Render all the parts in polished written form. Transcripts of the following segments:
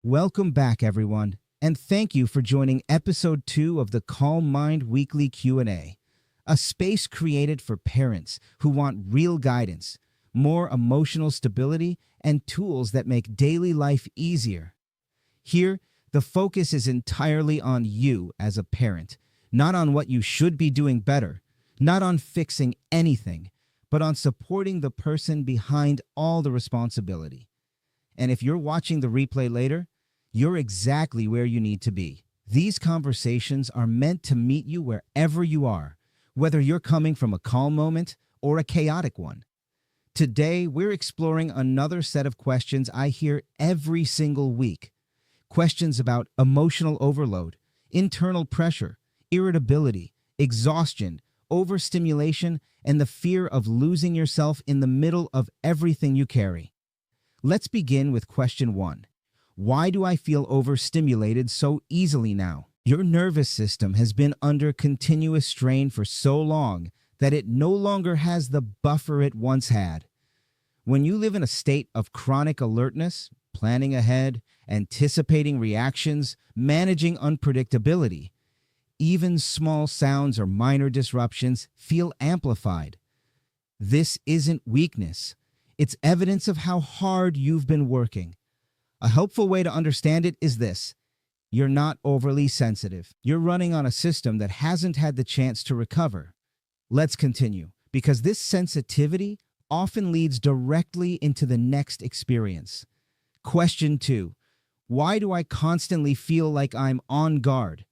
Welcome back, everyone, and thank you for joining episode 2 of the Calm Mind Weekly Q&A, a space created for parents who want real guidance, more emotional stability, and tools that make daily life easier. Here, the focus is entirely on you as a parent, not on what you should be doing better, not on fixing anything, but on supporting the person behind all the responsibility. And if you're watching the replay later, you're exactly where you need to be. These conversations are meant to meet you wherever you are, whether you're coming from a calm moment or a chaotic one. Today, we're exploring another set of questions I hear every single week. Questions about emotional overload, internal pressure, irritability, exhaustion, overstimulation, and the fear of losing yourself in the middle of everything you carry. Let's begin with question 1. Why do I feel overstimulated so easily now? Your nervous system has been under continuous strain for so long that it no longer has the buffer it once had. When you live in a state of chronic alertness, planning ahead, anticipating reactions, managing unpredictability, even small sounds or minor disruptions feel amplified. This isn't weakness. It's evidence of how hard you've been working. A helpful way to understand it is this: you're not overly sensitive. You're running on a system that hasn't had the chance to recover. Let's continue, because this sensitivity often leads directly into the next experience. Question 2. Why do I constantly feel like I'm on guard?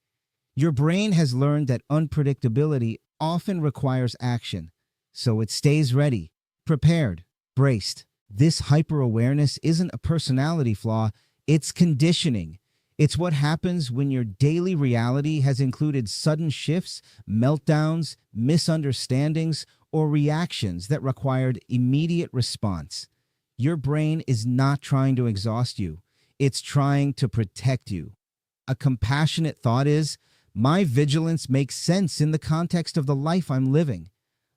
Your brain has learned that unpredictability often requires action, so it stays ready, prepared, braced. This hyper-awareness isn't a personality flaw, it's conditioning. It's what happens when your daily reality has included sudden shifts, meltdowns, misunderstandings, or reactions that required immediate response. Your brain is not trying to exhaust you, it's trying to protect you. A compassionate thought is, my vigilance makes sense in the context of the life I'm living.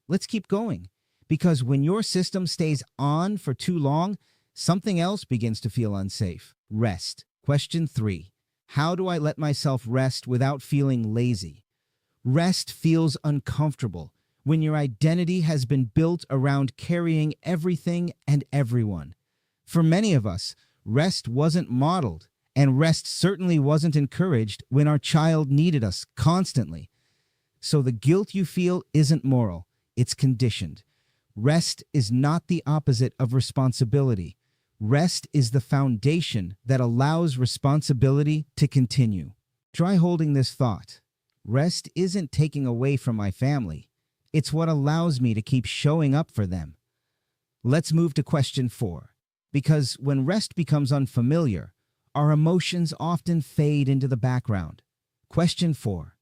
Let's keep going. Because when your system stays on for too long, something else begins to feel unsafe. Rest. Question 3. How do I let myself rest without feeling lazy? Rest feels uncomfortable when your identity has been built around carrying everything and everyone. For many of us, rest wasn't modeled, and rest certainly wasn't encouraged when our child needed us constantly. So the guilt you feel isn't moral, it's conditioned. Rest is not the opposite of responsibility. Rest is the foundation that allows responsibility to continue. Try holding this thought. Rest isn't taking away from my family. It's what allows me to keep showing up for them. Let's move to question 4. Because when rest becomes unfamiliar, our emotions often fade into the background. Question 4.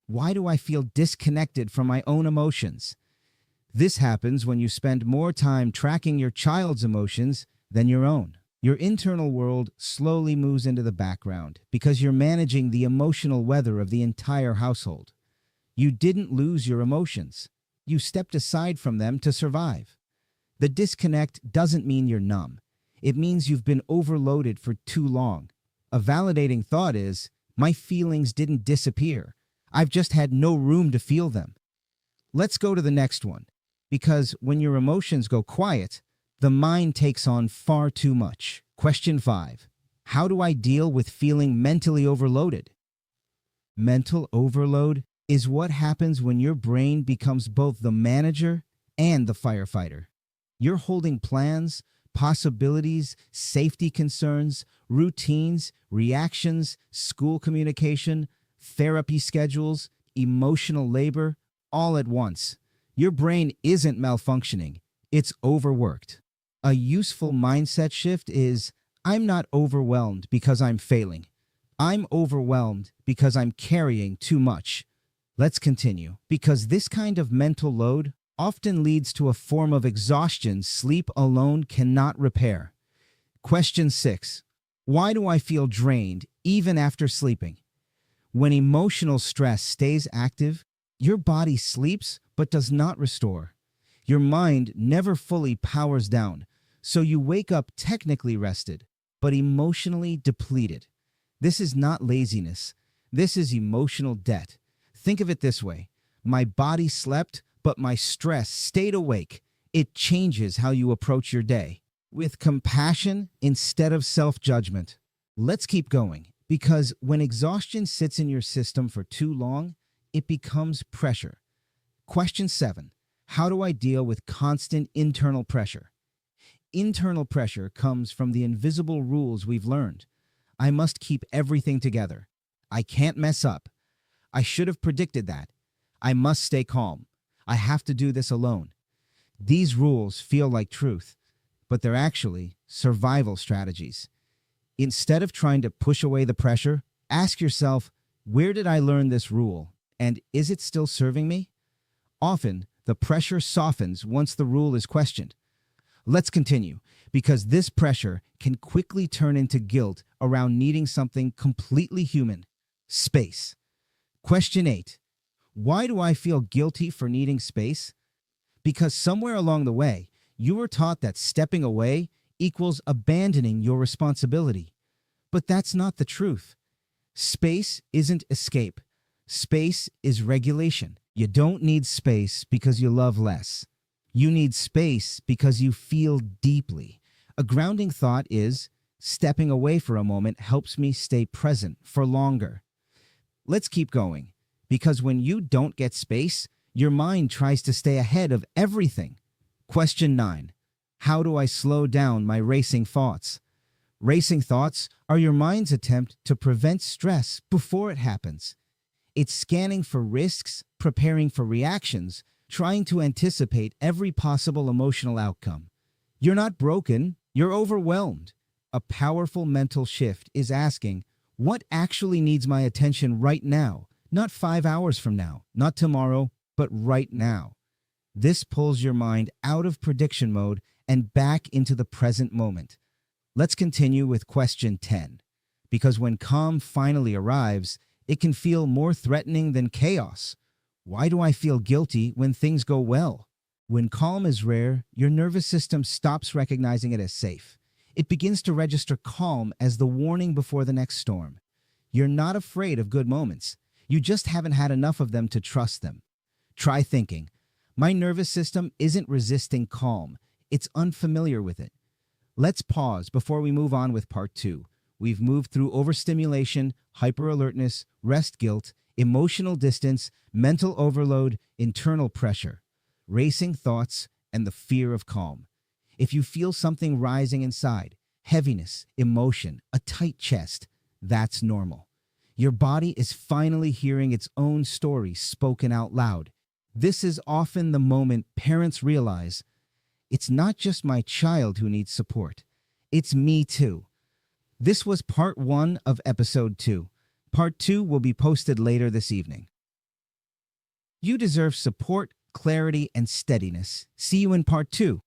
Why do I feel disconnected from my own emotions? This happens when you spend more time tracking your child's emotions than your own. Your internal world slowly moves into the background because you're managing the emotional weather of the entire household. You didn't lose your emotions. You stepped aside from them to survive. The disconnect doesn't mean you're numb. It means you've been overloaded for too long. A validating thought is, my feelings didn't disappear. I've just had no room to feel them. Let's go to the next one. Because when your emotions go quiet, the mind takes on far too much. Question 5. How do I deal with feeling mentally overloaded? Mental overload is what happens when your brain becomes both the manager and the firefighter. You're holding plans, possibilities, safety concerns, routines, reactions, school communication, therapy schedules, emotional labor, all at once. Your brain isn't malfunctioning, it's overworked. A useful mindset shift is, I'm not overwhelmed because I'm failing. I'm overwhelmed because I'm carrying too much. Let's continue. Because this kind of mental load often leads to a form of exhaustion sleep alone cannot repair. Question 6. Why do I feel drained even after sleeping? When emotional stress stays active, your body sleeps but does not restore. Your mind never fully powers down, so you wake up technically rested, but emotionally depleted. This is not laziness. This is emotional debt. Think of it this way. My body slept, but my stress stayed awake. It changes how you approach your day, with compassion instead of self-judgment. Let's keep going, because when exhaustion sits in your system for too long, it becomes pressure. Question 7. How do I deal with constant internal pressure? Internal pressure comes from the invisible rules we've learned. I must keep everything together. I can't mess up. I should have predicted that. I must stay calm. I have to do this alone. These rules feel like truth, but they're actually survival strategies. Instead of trying to push away the pressure, ask yourself, where did I learn this rule, and is it still serving me? Often, the pressure softens once the rule is questioned. Let's continue, because this pressure can quickly turn into guilt around needing something completely human: space. Question 8. Why do I feel guilty for needing space? Because somewhere along the way, you were taught that stepping away equals abandoning your responsibility. But that's not the truth. Space isn't escape. Space is regulation. You don't need space because you love less. You need space because you feel deeply. A grounding thought is, stepping away for a moment helps me stay present for longer. Let's keep going, because when you don't get space, your mind tries to stay ahead of everything. Question 9. How do I slow down my racing thoughts? Racing thoughts are your mind's attempt to prevent stress before it happens. It's scanning for risks, preparing for reactions, trying to anticipate every possible emotional outcome. You're not broken, you're overwhelmed. A powerful mental shift is asking, what actually needs my attention right now? Not 5 hours from now, not tomorrow, but right now. This pulls your mind out of prediction mode and back into the present moment. Let's continue with question 10. Because when calm finally arrives, it can feel more threatening than chaos. Why do I feel guilty when things go well? When calm is rare, your nervous system stops recognizing it as safe. It begins to register calm as the warning before the next storm. You're not afraid of good moments. You just haven't had enough of them to trust them. Try thinking, my nervous system isn't resisting calm. It's unfamiliar with it. Let's pause before we move on with part 2. We've moved through overstimulation, hyperalertness, rest guilt, emotional distance, mental overload, internal pressure, racing thoughts, and the fear of calm. If you feel something rising inside, heaviness, emotion, a tight chest, that's normal. Your body is finally hearing its own story spoken out loud. This is often the moment parents realize, it's not just my child who needs support, it's me too. This was part 1 of episode 2. Part 2 will be posted later this evening. You deserve support, clarity, and steadiness. See you in part 2.